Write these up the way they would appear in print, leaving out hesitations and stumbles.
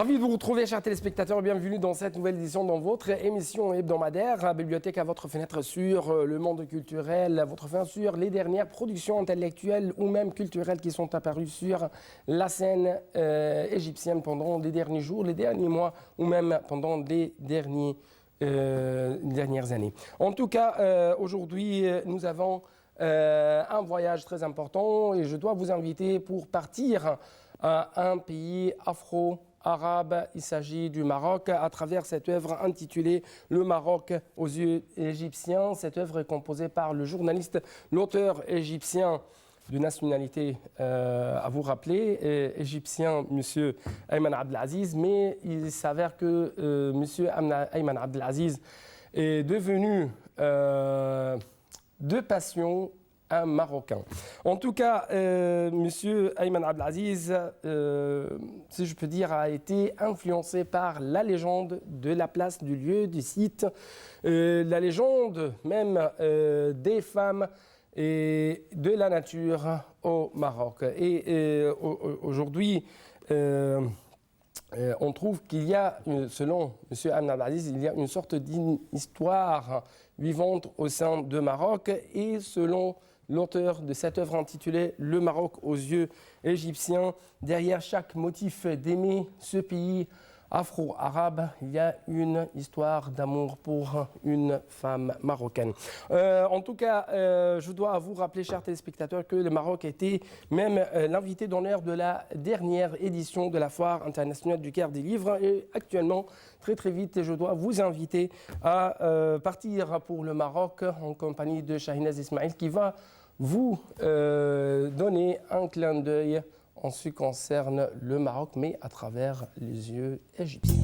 Ravi de vous retrouver, chers téléspectateurs. Bienvenue dans cette nouvelle édition dans votre émission hebdomadaire Bibliothèque à votre fenêtre sur le monde culturel, à votre fenêtre sur les dernières productions intellectuelles ou même culturelles qui sont apparues sur la scène égyptienne pendant les derniers jours, les derniers mois ou même pendant les dernières années. En tout cas, aujourd'hui, nous avons un voyage très important et je dois vous inviter pour partir à un pays afro-arabe. Il s'agit du Maroc à travers cette œuvre intitulée « Le Maroc aux yeux égyptiens ». Cette œuvre est composée par le journaliste, l'auteur égyptien de nationalité, à vous rappeler, égyptien, M. Ayman Abdelaziz, mais il s'avère que M. Ayman Abdelaziz est devenu de passion un Marocain. En tout cas, Monsieur Ayman Abdelaziz, si je peux dire, a été influencé par la légende de la place, du lieu, du site, la légende même des femmes et de la nature au Maroc. Et aujourd'hui, on trouve qu'il y a, selon M. Ayman Abdelaziz, il y a une sorte d'histoire vivante au sein de Maroc et selon l'auteur de cette œuvre intitulée « Le Maroc aux yeux égyptiens », derrière chaque motif d'aimer ce pays afro-arabe, il y a une histoire d'amour pour une femme marocaine. En tout cas, je dois vous rappeler, chers téléspectateurs, que le Maroc était même l'invité d'honneur de la dernière édition de la Foire internationale du Caire des livres. Et actuellement, très vite, je dois vous inviter à partir pour le Maroc en compagnie de Shahinaz Ismail qui va vous donner un clin d'œil en ce qui concerne le Maroc, mais à travers les yeux égyptiens.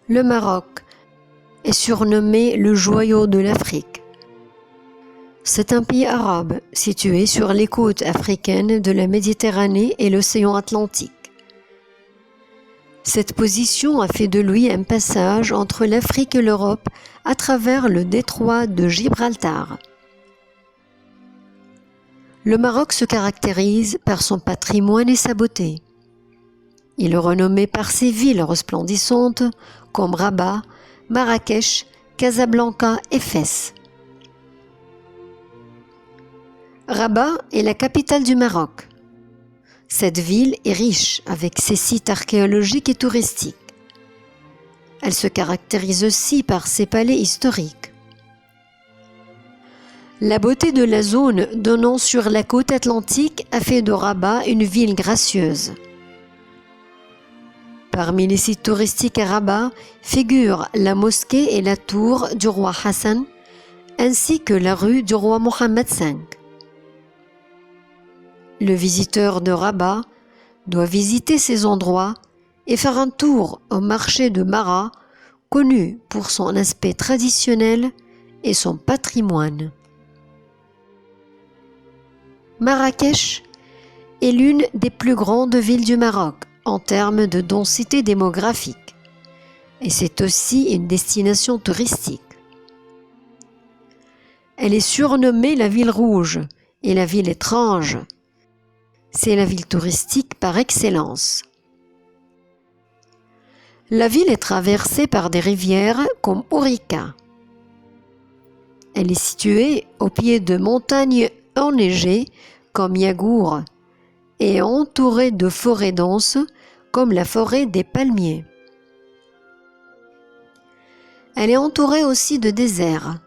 Le Maroc est surnommé le joyau de l'Afrique. C'est un pays arabe situé sur les côtes africaines de la Méditerranée et l'océan Atlantique. Cette position a fait de lui un passage entre l'Afrique et l'Europe à travers le détroit de Gibraltar. Le Maroc se caractérise par son patrimoine et sa beauté. Il est renommé par ses villes resplendissantes comme Rabat, Marrakech, Casablanca et Fès. Rabat est la capitale du Maroc. Cette ville est riche avec ses sites archéologiques et touristiques. Elle se caractérise aussi par ses palais historiques. La beauté de la zone donnant sur la côte atlantique a fait de Rabat une ville gracieuse. Parmi les sites touristiques à Rabat figurent la mosquée et la tour du roi Hassan, ainsi que la rue du roi Mohammed V. Le visiteur de Rabat doit visiter ces endroits et faire un tour au marché de Mara, connu pour son aspect traditionnel et son patrimoine. Marrakech est l'une des plus grandes villes du Maroc en termes de densité démographique, et c'est aussi une destination touristique. Elle est surnommée la ville rouge et la ville étrange. C'est la ville touristique par excellence. La ville est traversée par des rivières comme Ourika. Elle est située au pied de montagnes enneigées comme Yagour et entourée de forêts denses comme la forêt des palmiers. Elle est entourée aussi de déserts.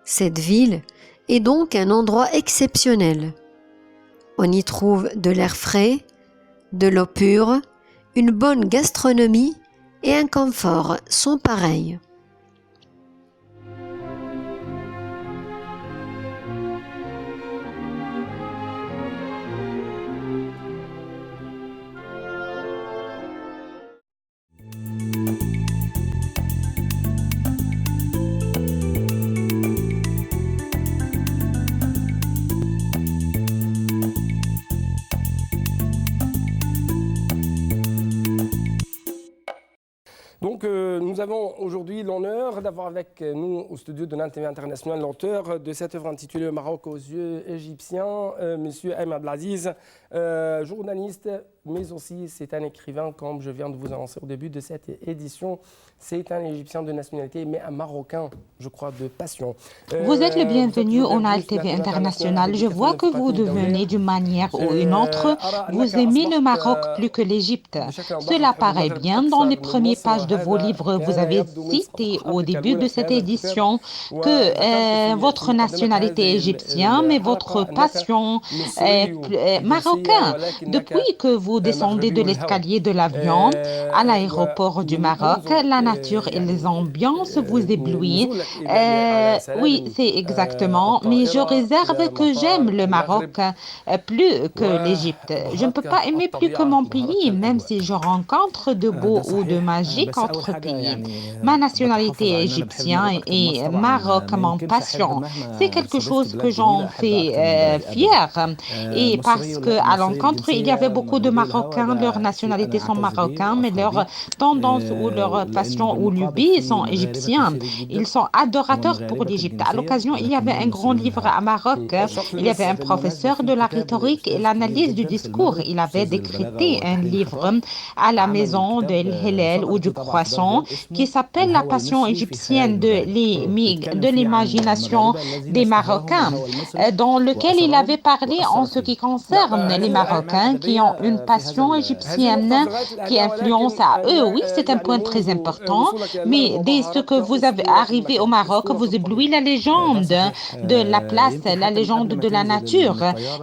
Cette ville est donc un endroit exceptionnel. On y trouve de l'air frais, de l'eau pure, une bonne gastronomie et un confort sans pareil. avons aujourd'hui l'honneur d'avoir avec nous au studio de l'Inter International l'auteur de cette œuvre intitulée Le Maroc aux yeux égyptiens, Monsieur Aïm Abdelaziz, journaliste, mais aussi c'est un écrivain, comme je viens de vous annoncer au début de cette édition. C'est un Égyptien de nationalité, mais un Marocain, je crois, de passion. Vous êtes le bienvenu au Nile TV International. Je vois que vous devenez d'une manière ou une autre, vous aimez le Maroc plus que l'Égypte. Cela paraît bien dans les premières pages de vos livres. Vous avez cité au début de cette édition que votre nationalité est égyptienne, mais votre passion est marocaine. Depuis que vous descendez de l'escalier de l'avion à l'aéroport du Maroc, la nature et les ambiances vous éblouissent. Oui, c'est exactement, mais je réserve que j'aime le Maroc plus que l'Égypte. Je ne peux pas aimer plus que mon pays, même si je rencontre de beaux ou de magiques autres pays. Ma nationalité est égyptienne et Maroc, mon passion. C'est quelque chose que j'en fais fier. Et parce qu'à l'encontre, il y avait beaucoup de Marocains, leur nationalité sont marocains, mais leur tendance ou leur passion ou lubies sont égyptiens. Ils sont adorateurs pour l'Égypte. À l'occasion, il y avait un grand livre à Maroc. Il y avait un professeur de la rhétorique et l'analyse du discours. Il avait décrété un livre à la maison de l'Hélène ou du croissant qui s'appelle La passion égyptienne de l'imagination des Marocains, dans lequel il avait parlé en ce qui concerne les Marocains qui ont une passion égyptienne qui influence à eux. Oui, c'est un point très important, mais dès ce que vous avez arrivé au Maroc, vous éblouit la légende de la place, la légende de la nature.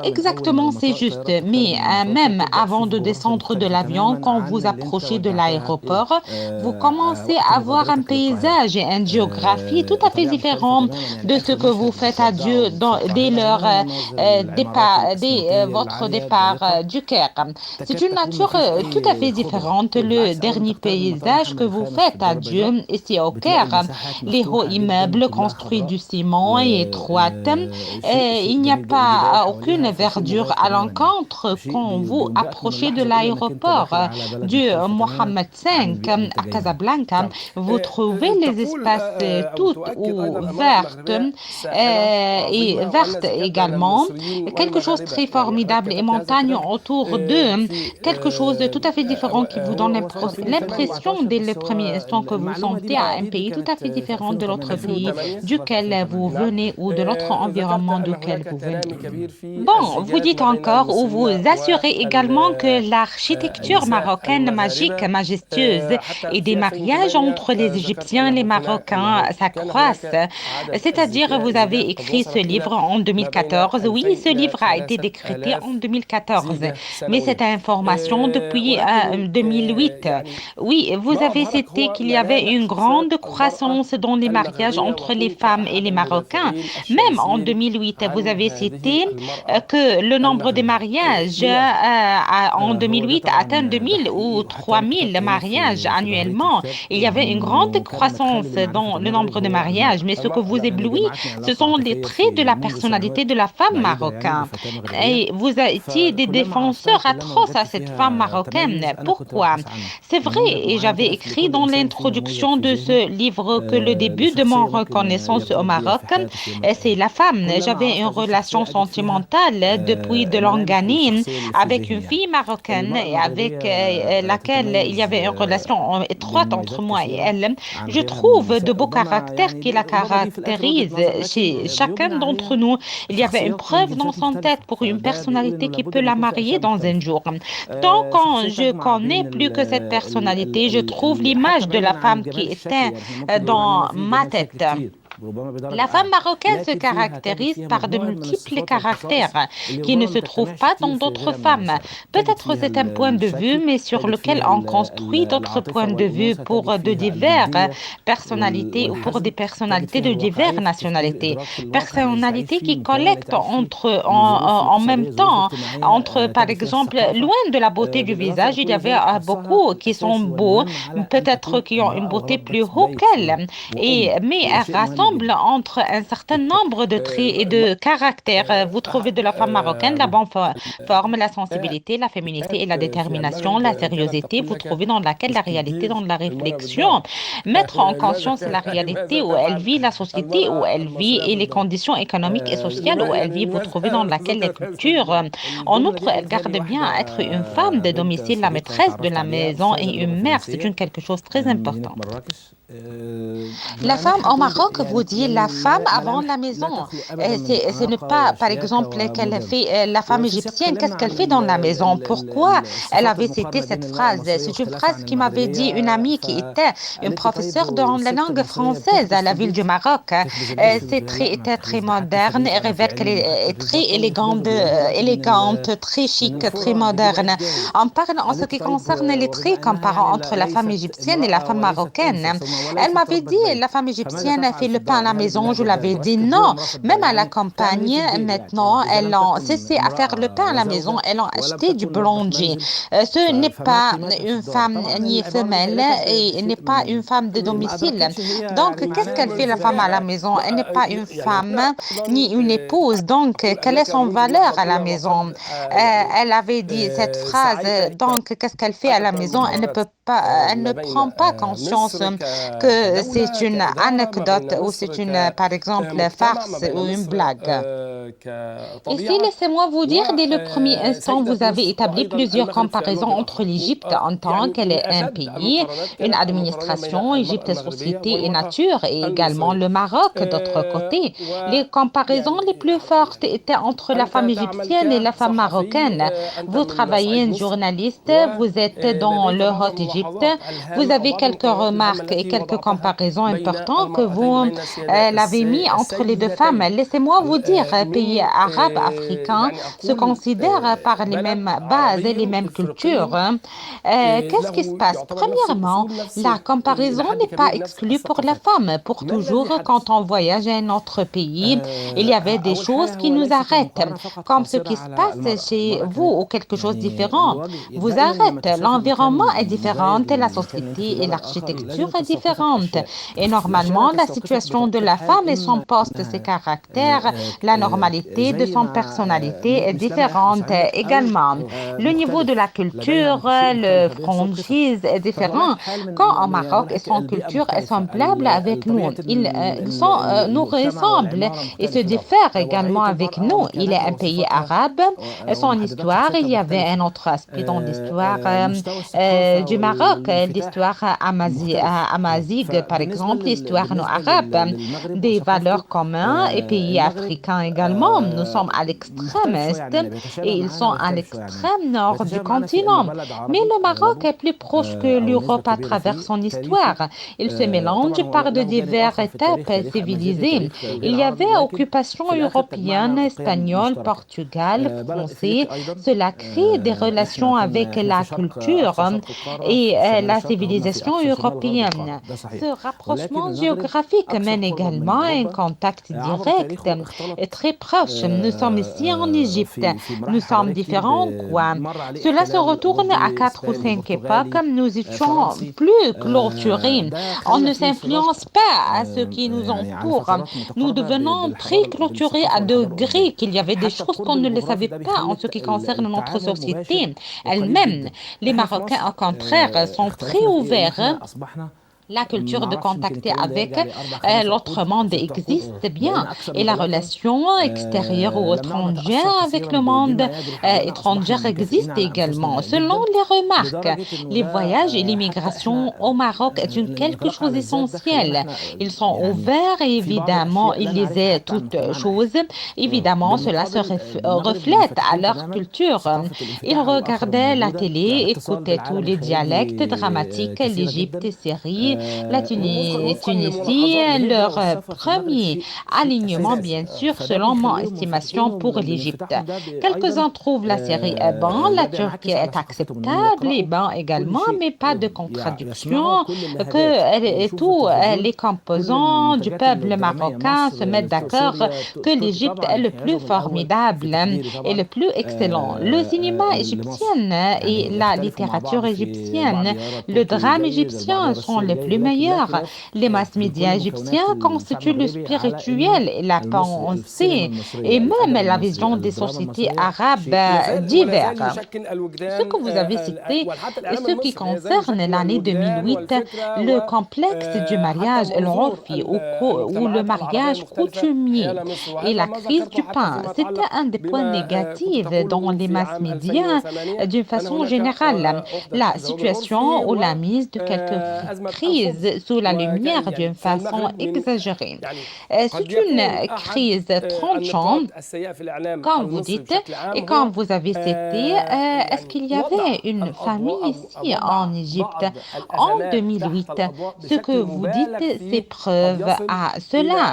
Exactement, c'est juste. Mais même avant de descendre de l'avion, quand vous approchez de l'aéroport, vous commencez à voir un paysage et une géographie tout à fait différents de ce que vous faites à Dieu dès votre départ du Caire. C'est une nature tout à fait différente. Le dernier paysage que vous faites à Dieu ici au Caire, les hauts immeubles construits du ciment et étroites, il n'y a pas aucune verdure à l'encontre quand vous approchez de l'aéroport du Mohammed V à Casablanca. Vous trouvez les espaces tout vertes et vertes également, quelque chose de très formidable et montagnes autour d'eux, quelque chose de tout à fait différent qui vous donne l'impression dès le premier instant que vous sentez à un pays tout à fait différent de l'autre pays duquel vous venez ou de l'autre environnement duquel vous venez. Bon, vous dites encore ou vous assurez également que l'architecture marocaine magique, majestueuse et des mariages entre les Égyptiens et les Marocains s'accroissent. C'est-à-dire, vous avez écrit ce livre en 2014. Oui, ce livre a été décrété en 2014, mais cette information depuis 2008. Oui, vous avez cité qu'il y avait une grande croissance dans les mariages entre les femmes et les Marocains. Même en 2008, vous avez cité que le nombre de mariages en 2008 atteint 2000 ou 3000 mariages annuellement. Il y avait une grande croissance dans le nombre de mariages, mais ce que vous éblouit, ce sont les traits de la personnalité de la femme marocaine. Et vous étiez des défenseurs atroces à cette femme marocaine. Pourquoi? C'est vrai, et j'avais écrit dans l'introduction de ce livre que le début de mon reconnaissance au Maroc, c'est la femme. J'avais une relation sentimentale depuis de longues années avec une fille marocaine et avec laquelle il y avait une relation étroite entre moi et elle. Je trouve de beaux caractères qui la caractérisent chez chacun d'entre nous. Il y avait une preuve dans son tête pour une personnalité qui peut la marier dans un jour. Tant quand je connais plus que cette personnalité, je trouve l'image de la femme qui était dans ma tête. La femme marocaine se caractérise par de multiples caractères qui ne se trouvent pas dans d'autres femmes. Peut-être c'est un point de vue, mais sur lequel on construit d'autres points de vue pour de diverses personnalités ou pour des personnalités de diverses nationalités. Personnalités qui collectent en même temps, par exemple, loin de la beauté du visage, il y avait beaucoup qui sont beaux, peut-être qui ont une beauté plus haute qu'elle, mais elles rassemblent ressemble entre un certain nombre de traits et de caractères. Vous trouvez de la femme marocaine la bonne forme, la sensibilité, la féminité et la détermination, la sérieuxité. Vous trouvez dans laquelle la réalité, dans la réflexion, mettre en conscience la réalité où elle vit, la société où elle vit et les conditions économiques et sociales où elle vit. Vous trouvez dans laquelle la culture. En outre, elle garde bien à être une femme de domicile, la maîtresse de la maison et une mère. C'est quelque chose de très important. La femme au Maroc, vous dites la femme avant la maison. Ce n'est pas, par exemple, qu'elle fait la femme égyptienne, qu'est-ce qu'elle fait dans la maison? Pourquoi elle avait cité cette phrase? C'est une phrase qui m'avait dit une amie qui était une professeure dans la langue française à la ville du Maroc. Ses traits étaient très modernes et révèlent qu'elle est très élégante, très chic, très moderne. On parle en ce qui concerne les traits comparant entre la femme égyptienne et la femme marocaine. Elle m'avait dit, la femme égyptienne a fait le pain à la maison. Je l'avais dit non. Même à la campagne, maintenant, elles ont cessé à faire le pain à la maison. Elles ont acheté du boulanger. Ce n'est pas une femme ni femelle et n'est pas une femme de domicile. Donc, qu'est-ce qu'elle fait la femme à la maison? Elle n'est pas une femme ni une épouse. Donc, quelle est son valeur à la maison? Elle avait dit cette phrase. Donc, qu'est-ce qu'elle fait à la maison? Elle ne prend pas conscience que c'est une anecdote ou c'est par exemple, farce ou une blague. Ici, laissez-moi vous dire, dès le premier instant, vous avez établi plusieurs comparaisons entre l'Égypte en tant qu'elle est un pays, une administration, Égypte, société et nature, et également le Maroc, d'autre côté. Les comparaisons les plus fortes étaient entre la femme égyptienne et la femme marocaine. Vous travaillez un journaliste, vous êtes dans le Haute-Égypte, vous avez quelques remarques et quelques comparaisons importantes que vous l'avez mis entre les deux femmes. Laissez-moi vous dire, pays arabes, africains se considèrent par les mêmes bases et les mêmes cultures. Qu'est-ce qui se passe? Premièrement, la comparaison n'est pas exclue pour la femme. Pour toujours, quand on voyage à un autre pays, il y avait des choses qui nous arrêtent, comme ce qui se passe chez vous ou quelque chose de différent. Vous arrête. L'environnement est différent, la société et l'architecture est différente. Et normalement, la situation de la femme et son poste, ses caractères, la normalité de son personnalité est différente également. Le niveau de la culture, le franchise est différent. Quand au Maroc, son culture est semblable avec nous, nous ressemblent et se diffèrent également avec nous. Il est un pays arabe. Son histoire, il y avait un autre aspect dans l'histoire du Maroc, l'histoire amazighe, par exemple, l'histoire arabe, des valeurs communes et pays africains également. Nous sommes à l'extrême est et ils sont à l'extrême nord du continent. Mais le Maroc est plus proche que l'Europe à travers son histoire. Il se mélange par de diverses étapes civilisées. Il y avait occupation européenne, espagnole, portugale, français. Cela crée des relations avec la culture et la civilisation européenne. Ce rapprochement géographique mène également à un contact direct et très proche. Nous sommes ici en Égypte. Nous sommes différents, quoi. Cela se retourne à 4 ou 5 époques. Nous étions plus clôturés. On ne s'influence pas à ce qui nous entoure. Nous devenons très clôturés à degré qu'il y avait des choses qu'on ne le savait pas en ce qui concerne notre société elle-même. Les Marocains, au contraire, sont très ouverts. La culture de contacter avec l'autre monde existe bien et la relation extérieure ou étrangère avec le monde étranger existe également. Selon les remarques, les voyages et l'immigration au Maroc est quelque chose d'essentiel. Ils sont ouverts et évidemment, ils lisaient toutes choses. Évidemment, cela se reflète à leur culture. Ils regardaient la télé, écoutaient tous les dialectes dramatiques, l'Égypte, Syrie, la Tunisie, leur premier alignement, bien sûr, selon mon estimation pour l'Égypte. Quelques-uns trouvent la Syrie bonne, la Turquie est acceptable, Liban également, mais pas de contradiction, que tous les composants du peuple marocain se mettent d'accord que l'Égypte est le plus formidable et le plus excellent. Le cinéma égyptien et la littérature égyptienne, le drame égyptien sont les plus plus meilleure. Les masses médias égyptiens constituent le spirituel, la pensée et même la vision des sociétés arabes diverses. Ce que vous avez cité et ce qui concerne l'année 2008, le complexe du mariage El-Orfi ou le mariage coutumier et la crise du pain, c'était un des points négatifs dans les masses médias d'une façon générale. La situation ou la mise de quelques crises sous la lumière d'une façon exagérée. C'est une crise tranchante, comme vous dites, et comme vous avez cité, est-ce qu'il y avait une famille ici en Égypte en 2008? Ce que vous dites, c'est preuve à cela.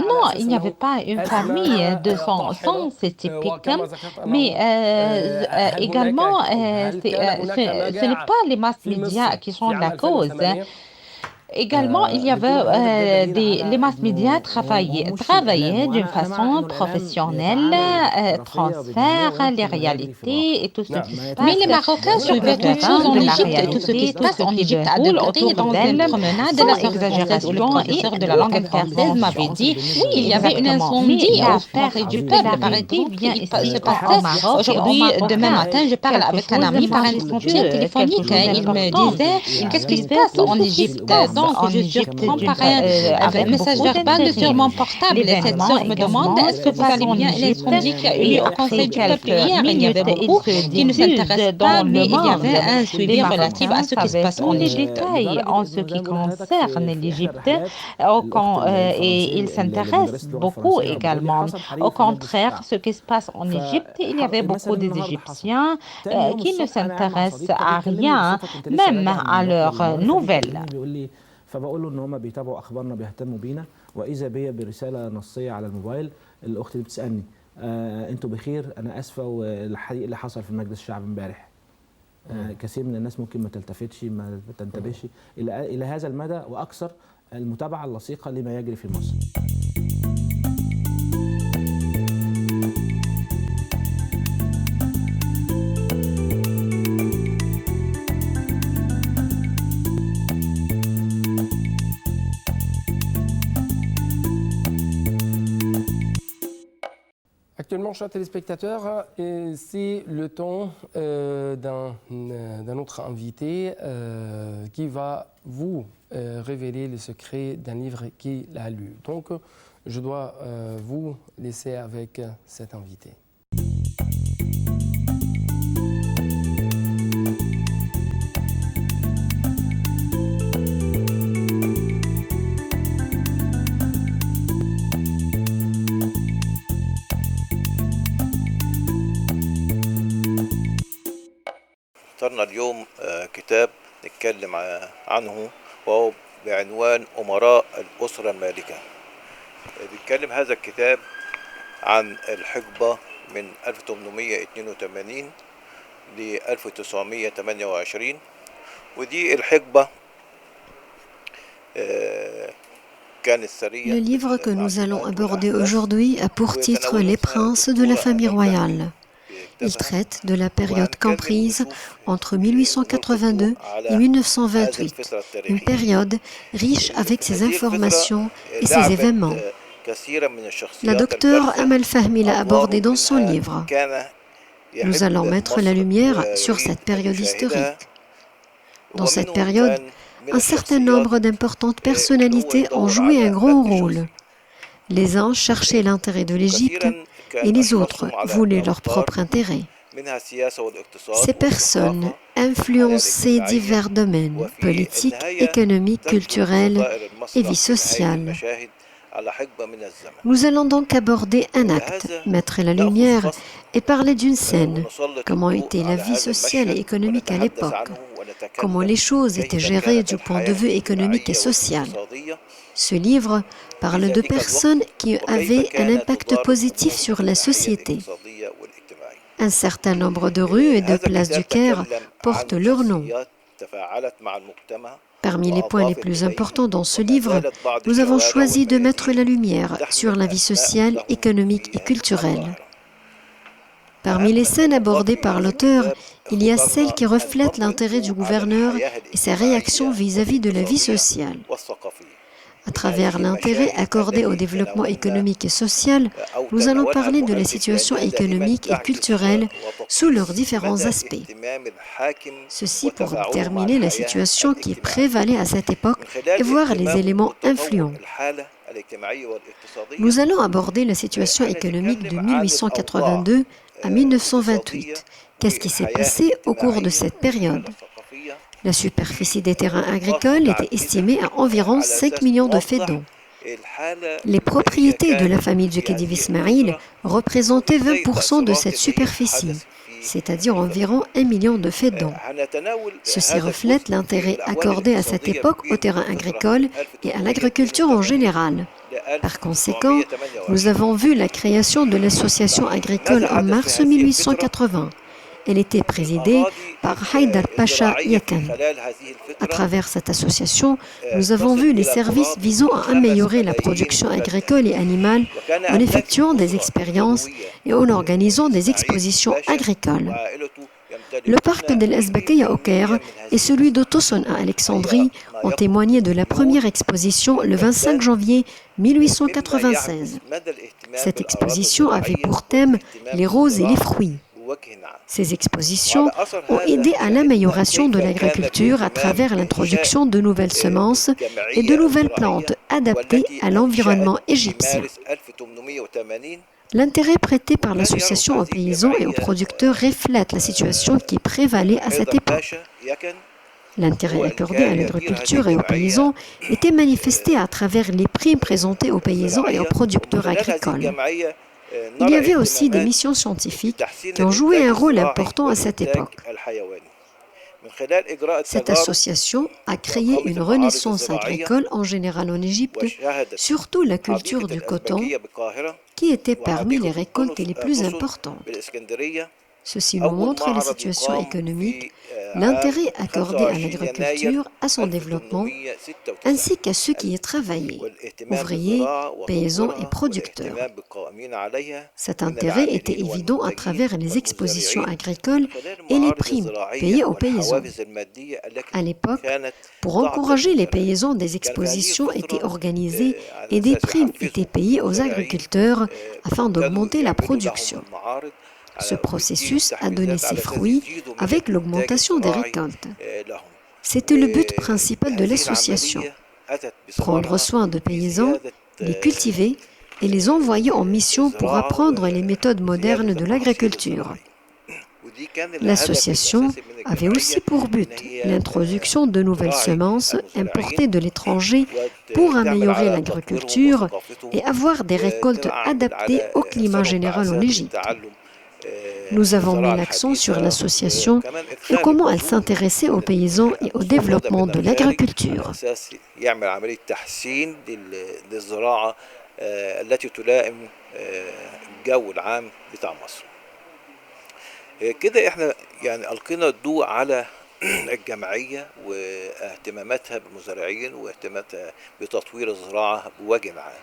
Non, il n'y avait pas une famille de son sens, c'est typique, mais également, ce n'est pas les masses médias qui sont la cause. Également, il y avait les masses médias travaillaient d'une façon professionnelle, transfèrent les réalités et tout ce qui se passe. Mais les Marocains suivaient toutes choses en Égypte, tout ce qui se passe en Égypte à deux côtés dans une promenade de la exagération. Le professeur de la langue française m'avait dit, oui, il y avait un incendie au père du peuple, paraît-il, bien se passait. Aujourd'hui, demain matin, je parle avec un ami par un entretien téléphonique. Il me disait, qu'est-ce qui se passe en Égypte? Donc, je surprends par un message verbal sur mon portable. Cette sœur me demande, est-ce que vous allez bien? L'incendie qui a eu au Conseil du peuple hier, il y avait beaucoup qui ne s'intéressent pas, mais il y avait un suivi relatif à ce qui se passe en Égypte. Les détails en ce qui concerne l'Égypte, et ils s'intéressent beaucoup également. Au contraire, ce qui se passe en Égypte, il y avait beaucoup des Égyptiens qui ne s'intéressent à rien, même à leurs nouvelles. فبقول له ان هم بيتابعوا اخبارنا بيهتموا بينا واذا بيا برساله نصيه على الموبايل الاخت اللي بتسالني انتوا بخير انا اسفه والحريق اللي حصل في مجلس الشعب امبارح كثير من الناس ممكن ما تلتفتش ما تنتبهش الى هذا المدى واكثر المتابعه اللصيقه لما يجري في مصر. Actuellement, chers téléspectateurs, c'est le temps d'un autre invité qui va vous révéler les secrets d'un livre qu'il a lu. Donc, je dois vous laisser avec cet invité. اخترنا اليوم كتاب نتكلم عنه وهو بعنوان أمراء الأسرة المالكة. بيتكلم هذا الكتاب عن الحقبة من 1882 ل 1928 ودي الحقبة Le livre que nous allons aborder aujourd'hui a pour titre Les princes de la famille royale. Il traite de la période comprise entre 1882 et 1928, une période riche avec ses informations et ses événements. La docteure Amal Fahmy l'a abordé dans son livre. Nous allons mettre la lumière sur cette période historique. Dans cette période, un certain nombre d'importantes personnalités ont joué un grand rôle. Les uns cherchaient l'intérêt de l'Égypte et les autres voulaient leur propre intérêt. Ces personnes influençaient divers domaines, politiques, économiques, culturels et vie sociale. Nous allons donc aborder un acte, mettre la lumière et parler d'une scène, comment était la vie sociale et économique à l'époque, comment les choses étaient gérées du point de vue économique et social. Ce livre parle de personnes qui avaient un impact positif sur la société. Un certain nombre de rues et de places du Caire portent leur nom. Parmi les points les plus importants dans ce livre, nous avons choisi de mettre la lumière sur la vie sociale, économique et culturelle. Parmi les scènes abordées par l'auteur, Il y a celle qui reflète l'intérêt du gouverneur et ses réactions vis-à-vis de la vie sociale. À travers l'intérêt accordé au développement économique et social, nous allons parler de la situation économique et culturelle sous leurs différents aspects. Ceci pour déterminer la situation qui prévalait à cette époque et voir les éléments influents. Nous allons aborder la situation économique de 1882 à 1928. Qu'est-ce qui s'est passé au cours de cette période? La superficie des terrains agricoles était estimée à environ 5 millions de faidans. Les propriétés de la famille du Khedive Ismail représentaient 20% de cette superficie, c'est-à-dire environ 1 million de faidans. Ceci reflète l'intérêt accordé à cette époque aux terrains agricoles et à l'agriculture en général. Par conséquent, nous avons vu la création de l'association agricole en mars 1880. Elle était présidée par Haïdar Pacha Yakan. À travers cette association, nous avons vu les services visant à améliorer la production agricole et animale en effectuant des expériences et en organisant des expositions agricoles. Le parc d'El Azbakiyya au Caire et celui d'Otoson à Alexandrie ont témoigné de la première exposition le 25 janvier 1896. Cette exposition avait pour thème les roses et les fruits. Ces expositions ont aidé à l'amélioration de l'agriculture à travers l'introduction de nouvelles semences et de nouvelles plantes adaptées à l'environnement égyptien. L'intérêt prêté par l'association aux paysans et aux producteurs reflète la situation qui prévalait à cette époque. L'intérêt accordé à l'agriculture et aux paysans était manifesté à travers les primes présentées aux paysans et aux producteurs agricoles. Il y avait aussi des missions scientifiques qui ont joué un rôle important à cette époque. Cette association a créé une renaissance agricole en général en Égypte, surtout la culture du coton, qui était parmi les récoltes les plus importantes. Ceci nous montre la situation économique, l'intérêt accordé à l'agriculture, à son développement, ainsi qu'à ceux qui y travaillaient, ouvriers, paysans et producteurs. Cet intérêt était évident à travers les expositions agricoles et les primes payées aux paysans. À l'époque, pour encourager les paysans, des expositions étaient organisées et des primes étaient payées aux agriculteurs afin d'augmenter la production. Ce processus a donné ses fruits avec l'augmentation des récoltes. C'était le but principal de l'association, prendre soin de paysans, les cultiver et les envoyer en mission pour apprendre les méthodes modernes de l'agriculture. L'association avait aussi pour but l'introduction de nouvelles semences importées de l'étranger pour améliorer l'agriculture et avoir des récoltes adaptées au climat général en Égypte. Nous avons mis l'accent sur l'association et comment elle s'intéressait aux paysans et au développement de l'agriculture. كده احنا يعني ألقينا الضوء على الجمعية واهتماماتها بالمزارعين واهتماماتها بتطوير الزراعة بوجه عام.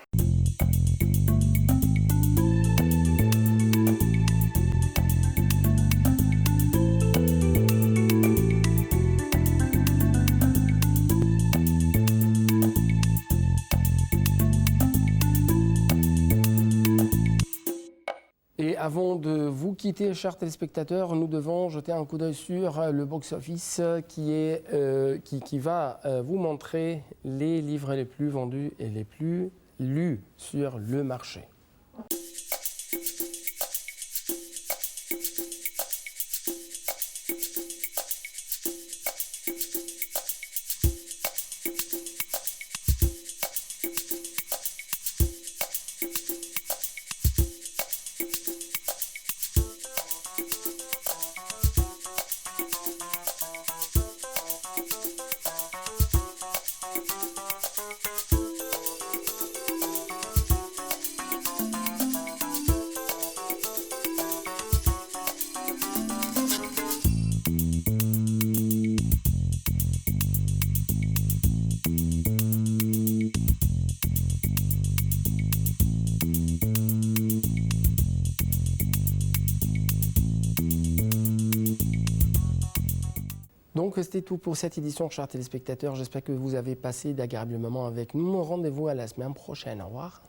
Et avant de vous quitter, chers téléspectateurs, nous devons jeter un coup d'œil sur le box-office qui va vous montrer les livres les plus vendus et les plus lus sur le marché. Donc c'était tout pour cette édition, chers téléspectateurs. J'espère que vous avez passé d'agréables moments avec nous. Rendez-vous à la semaine prochaine. Au revoir.